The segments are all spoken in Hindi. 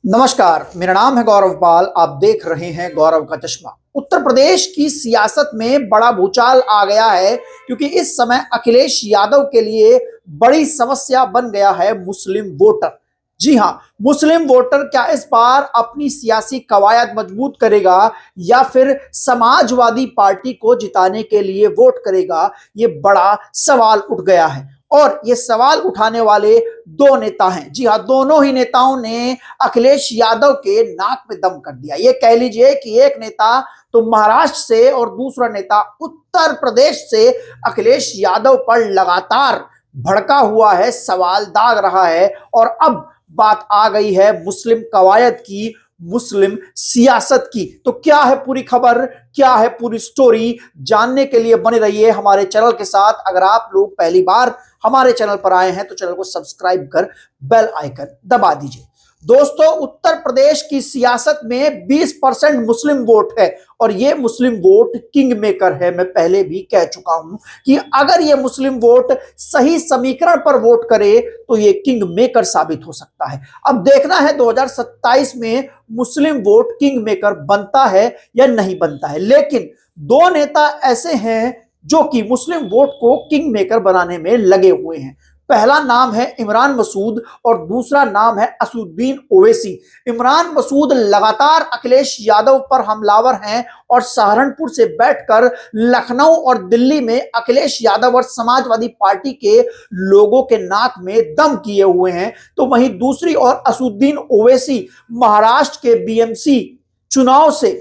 नमस्कार, मेरा नाम है गौरव पाल। आप देख रहे हैं गौरव का चश्मा। उत्तर प्रदेश की सियासत में बड़ा भूचाल आ गया है क्योंकि इस समय अखिलेश यादव के लिए बड़ी समस्या बन गया है मुस्लिम वोटर। जी हां, मुस्लिम वोटर क्या इस बार अपनी सियासी कवायद मजबूत करेगा या फिर समाजवादी पार्टी को जिताने के लिए वोट करेगा? ये बड़ा सवाल उठ गया है और ये सवाल उठाने वाले दो नेता हैं। जी हां, दोनों ही नेताओं ने अखिलेश यादव के नाक में दम कर दिया। ये कह लीजिए कि एक नेता तो महाराष्ट्र से और दूसरा नेता उत्तर प्रदेश से अखिलेश यादव पर लगातार भड़का हुआ है, सवाल दाग रहा है। और अब बात आ गई है मुस्लिम कवायद की, मुस्लिम सियासत की। तो क्या है पूरी खबर, क्या है पूरी स्टोरी, जानने के लिए बने रहिए हमारे चैनल के साथ। अगर आप लोग पहली बार हमारे चैनल पर आए हैं तो चैनल को सब्सक्राइब कर बेल आइकन दबा दीजिए। दोस्तों, उत्तर प्रदेश की सियासत में 20% मुस्लिम वोट है और ये मुस्लिम वोट किंग मेकर है। मैं पहले भी कह चुका हूं कि अगर ये मुस्लिम वोट सही समीकरण पर वोट करे तो ये किंग मेकर साबित हो सकता है। अब देखना है 2027 में मुस्लिम वोट किंग मेकर बनता है या नहीं बनता है। लेकिन दो नेता ऐसे हैं जो कि मुस्लिम वोट को किंग मेकर बनाने में लगे हुए हैं। पहला नाम है इमरान मसूद और दूसरा नाम है असदुद्दीन ओवैसी। इमरान मसूद लगातार अखिलेश यादव पर हमलावर हैं और सहारनपुर से बैठकर लखनऊ और दिल्ली में अखिलेश यादव और समाजवादी पार्टी के लोगों के नाक में दम किए हुए हैं। तो वहीं दूसरी ओर असदुद्दीन ओवैसी महाराष्ट्र के बीएमसी चुनाव से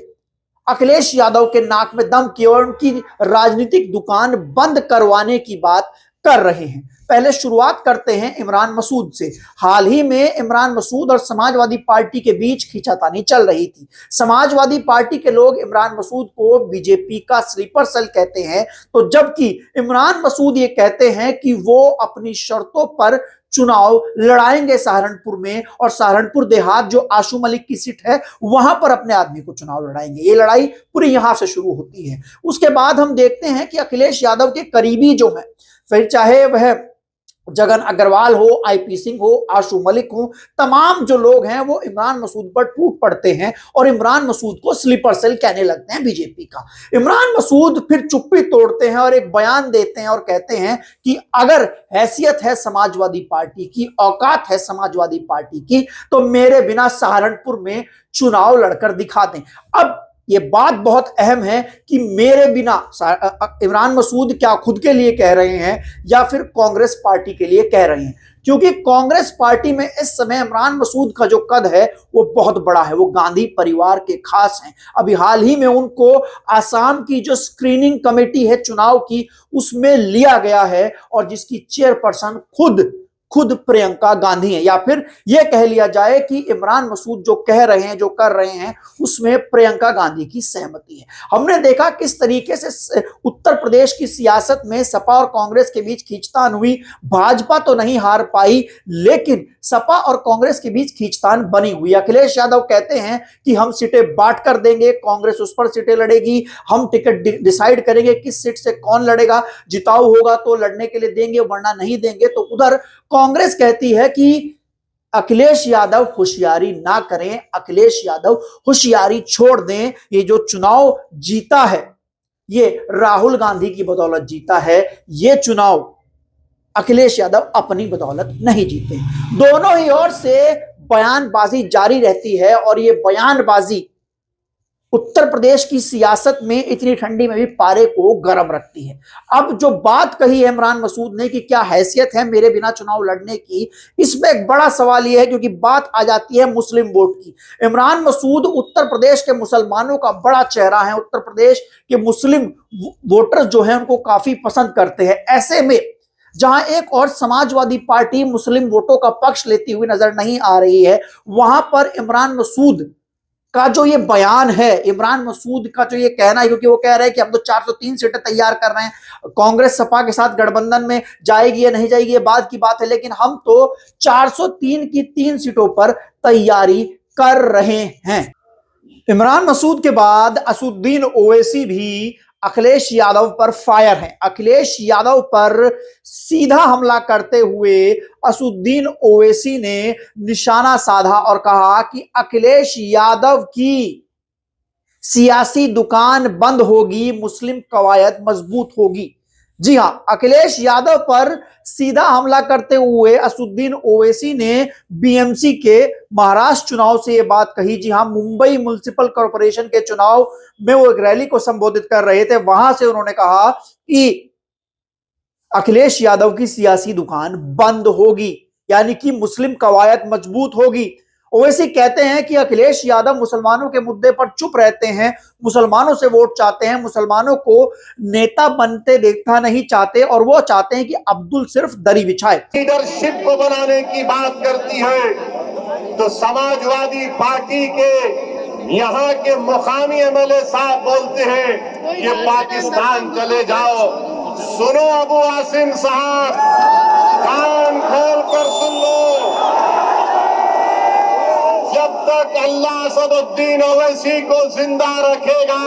अखिलेश यादव के नाक में दम किए और उनकी राजनीतिक दुकान बंद करवाने की बात कर रहे हैं। पहले शुरुआत करते हैं इमरान मसूद से। हाल ही में इमरान मसूद और समाजवादी पार्टी के बीच खींचातानी चल रही थी। समाजवादी पार्टी के लोग इमरान मसूद को बीजेपी का स्लीपर सेल कहते हैं, तो जबकि इमरान मसूद ये कहते हैं कि वो अपनी शर्तों पर चुनाव लड़ाएंगे सहारनपुर में, और सहारनपुर देहात जो आशू मलिक की सीट है वहां पर अपने आदमी को चुनाव लड़ाएंगे। ये लड़ाई पूरी यहां से शुरू होती है। उसके बाद हम देखते हैं कि अखिलेश यादव के करीबी जो है, फिर चाहे वह जगन अग्रवाल हो, आईपी सिंह हो, आशू मलिक हो, तमाम जो लोग हैं वो इमरान मसूद पर टूट पड़ते हैं और इमरान मसूद को स्लीपर सेल कहने लगते हैं बीजेपी का। इमरान मसूद फिर चुप्पी तोड़ते हैं और एक बयान देते हैं और कहते हैं कि अगर हैसियत है समाजवादी पार्टी की, औकात है समाजवादी पार्टी की, तो मेरे बिना सहारनपुर में चुनाव लड़कर दिखा दें। अब ये बात बहुत अहम है कि मेरे बिना इमरान मसूद क्या खुद के लिए कह रहे हैं या फिर कांग्रेस पार्टी के लिए कह रहे हैं, क्योंकि कांग्रेस पार्टी में इस समय इमरान मसूद का जो कद है वो बहुत बड़ा है। वो गांधी परिवार के खास हैं। अभी हाल ही में उनको आसाम की जो स्क्रीनिंग कमेटी है चुनाव की, उसमें लिया गया है और जिसकी चेयरपर्सन खुद प्रियंका गांधी है। या फिर यह कह लिया जाए कि इमरान मसूद जो कह रहे हैं, जो कर रहे हैं, उसमें प्रियंका गांधी की सहमति है। हमने देखा किस तरीके से उत्तर प्रदेश की सियासत में सपा और कांग्रेस के बीच खींचतान हुई। भाजपा तो नहीं हार पाई, लेकिन सपा और कांग्रेस के बीच खींचतान बनी हुई। अखिलेश यादव कहते हैं कि हम सीटें बांट कर देंगे, कांग्रेस उस पर सीटें लड़ेगी, हम टिकट डिसाइड करेंगे किस सीट से कौन लड़ेगा, जिताऊ होगा तो लड़ने के लिए देंगे, वरना नहीं देंगे। तो उधर कांग्रेस कहती है कि अखिलेश यादव होशियारी ना करें, अखिलेश यादव होशियारी छोड़ दें। ये जो चुनाव जीता है ये राहुल गांधी की बदौलत जीता है, ये चुनाव अखिलेश यादव अपनी बदौलत नहीं जीते। दोनों ही ओर से बयानबाजी जारी रहती है और ये बयानबाजी उत्तर प्रदेश की सियासत में इतनी ठंडी में भी पारे को गर्म रखती है। अब जो बात कही है इमरान मसूद ने कि क्या हैसियत है मेरे बिना चुनाव लड़ने की, इसमें एक बड़ा सवाल यह है क्योंकि बात आ जाती है मुस्लिम वोट की। इमरान मसूद उत्तर प्रदेश के मुसलमानों का बड़ा चेहरा है। उत्तर प्रदेश के मुस्लिम वोटर्स जो हैं उनको काफी पसंद करते हैं। ऐसे में जहां एक और समाजवादी पार्टी मुस्लिम वोटों का पक्ष लेती हुई नजर नहीं आ रही है, वहां पर इमरान मसूद का जो ये बयान है, इमरान मसूद का जो ये कहना है, क्योंकि वो कह रहे हैं कि हम तो 403 सीटें तैयार कर रहे हैं, कांग्रेस सपा के साथ गठबंधन में जाएगी या नहीं जाएगी ये बाद की बात है, लेकिन हम तो 403 की 3 सीटों पर तैयारी कर रहे हैं। इमरान मसूद के बाद असदुद्दीन ओवैसी भी अखिलेश यादव पर फायर हैं। अखिलेश यादव पर सीधा हमला करते हुए असुद्दीन ओवैसी ने निशाना साधा और कहा कि अखिलेश यादव की सियासी दुकान बंद होगी, मुस्लिम कवायद मजबूत होगी। जी हां, अखिलेश यादव पर सीधा हमला करते हुए असुद्दीन ओवैसी ने बीएमसी के महाराष्ट्र चुनाव से यह बात कही। जी हां, मुंबई म्युनिसिपल कॉर्पोरेशन के चुनाव में वो एक रैली को संबोधित कर रहे थे, वहां से उन्होंने कहा कि अखिलेश यादव की सियासी दुकान बंद होगी, यानी कि मुस्लिम कवायद मजबूत होगी। ओवैसी कहते हैं कि अखिलेश यादव मुसलमानों के मुद्दे पर चुप रहते हैं, मुसलमानों से वोट चाहते हैं, मुसलमानों को नेता बनते देखना नहीं चाहते और वो चाहते हैं कि अब्दुल सिर्फ दरी बिछाए। लीडरशिप को बनाने की बात करती है तो समाजवादी पार्टी के यहाँ के मुकामी एमएलए साहब बोलते हैं कि पाकिस्तान चले जाओ। सुनो अबू आसिम साहब, कान खोल कर सुन लो। जब तक अल्लाह असदुद्दीन ओवैसी को जिंदा रखेगा,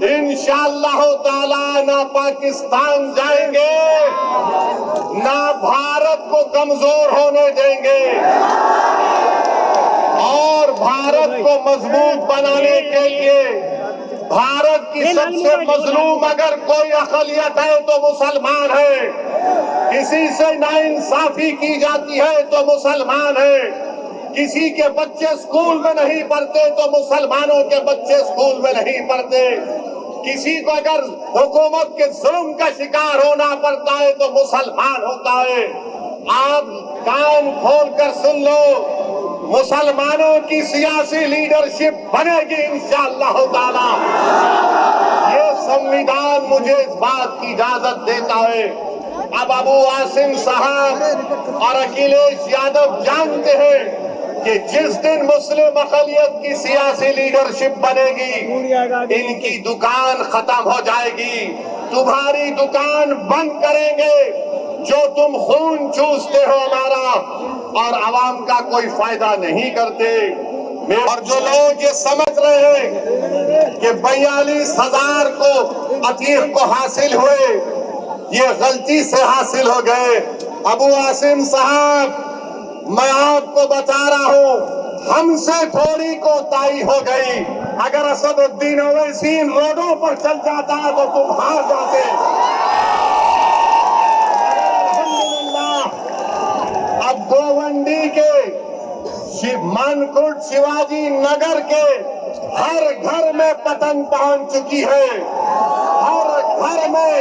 इंशाअल्लाह ताला ना पाकिस्तान जाएंगे, ना भारत को कमजोर होने देंगे। और भारत को मजबूत बनाने के लिए भारत की सबसे मजलूम अगर कोई अकलियत है तो मुसलमान है। किसी से नाइंसाफी की जाती है तो मुसलमान है। किसी के बच्चे स्कूल में नहीं पढ़ते तो मुसलमानों के बच्चे स्कूल में नहीं पढ़ते। किसी को अगर हुकूमत के जुल्म का शिकार होना पड़ता है तो मुसलमान होता है। आप कान खोल कर सुन लो, मुसलमानों की सियासी लीडरशिप बनेगी इंशाअल्लाह ताला। ये संविधान मुझे इस बात की इजाजत देता है। अब अबू आसिम साहब और अखिलेश यादव जानते हैं कि जिस दिन मुस्लिम अक़लियत की सियासी लीडरशिप बनेगी, इनकी दुकान खत्म हो जाएगी। तुम्हारी दुकान बंद करेंगे। जो तुम खून चूसते हो हमारा और आवाम का कोई फायदा नहीं करते। और जो लोग ये समझ रहे हैं कि 42,000 को अतीक को हासिल हुए, ये गलती से हासिल हो गए। अबू आसिम साहब, मैं आपको बता रहा हूं, हमसे थोड़ी कोताही हो गई। अगर असदुद्दीन ओवैसी इन रोडों पर चल जाता तो तुम हार जाते। अब गोवंडी के मानकुट शिवाजी नगर के हर घर में पतंग पहुंच चुकी है। हर घर में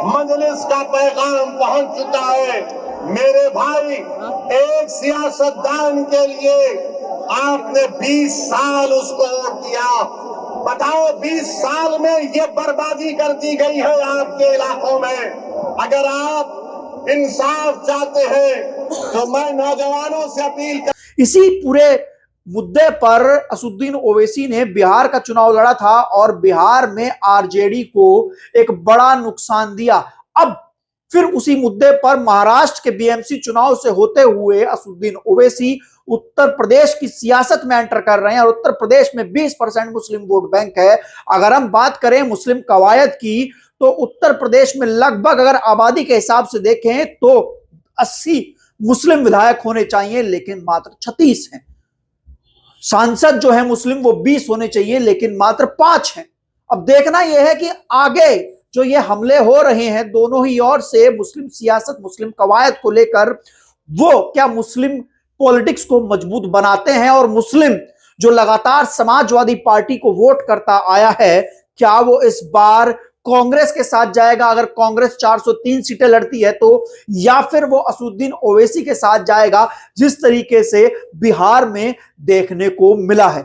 मजलिस का पैगाम पहुंच चुका है। मेरे भाई, एक सियासतदान के लिए आपने 20 साल उसको वोट दिया। बताओ 20 साल में ये बर्बादी कर दी गई है आपके इलाकों में। अगर आप इंसाफ चाहते हैं तो मैं नौजवानों से अपील कर। इसी पूरे मुद्दे पर असुद्दीन ओवैसी ने बिहार का चुनाव लड़ा था और बिहार में आरजेडी को एक बड़ा नुकसान दिया। अब फिर उसी मुद्दे पर महाराष्ट्र के बीएमसी चुनाव से होते हुए असुद्दीन ओवैसी उत्तर प्रदेश की सियासत में एंटर कर रहे हैं और उत्तर प्रदेश में 20% मुस्लिम वोट बैंक है। अगर हम बात करें मुस्लिम कवायद की तो उत्तर प्रदेश में लगभग अगर आबादी के हिसाब से देखें तो 80 मुस्लिम विधायक होने चाहिए, लेकिन मात्र 36 हैं। सांसद जो है मुस्लिम वो 20 होने चाहिए, लेकिन मात्र 5 हैं। अब देखना यह है कि आगे जो ये हमले हो रहे हैं दोनों ही ओर से मुस्लिम सियासत, मुस्लिम कवायद को लेकर, वो क्या मुस्लिम पॉलिटिक्स को मजबूत बनाते हैं और मुस्लिम जो लगातार समाजवादी पार्टी को वोट करता आया है, क्या वो इस बार कांग्रेस के साथ जाएगा अगर कांग्रेस 403 सीटें लड़ती है तो, या फिर वो असुद्दीन ओवैसी के साथ जाएगा जिस तरीके से बिहार में देखने को मिला है।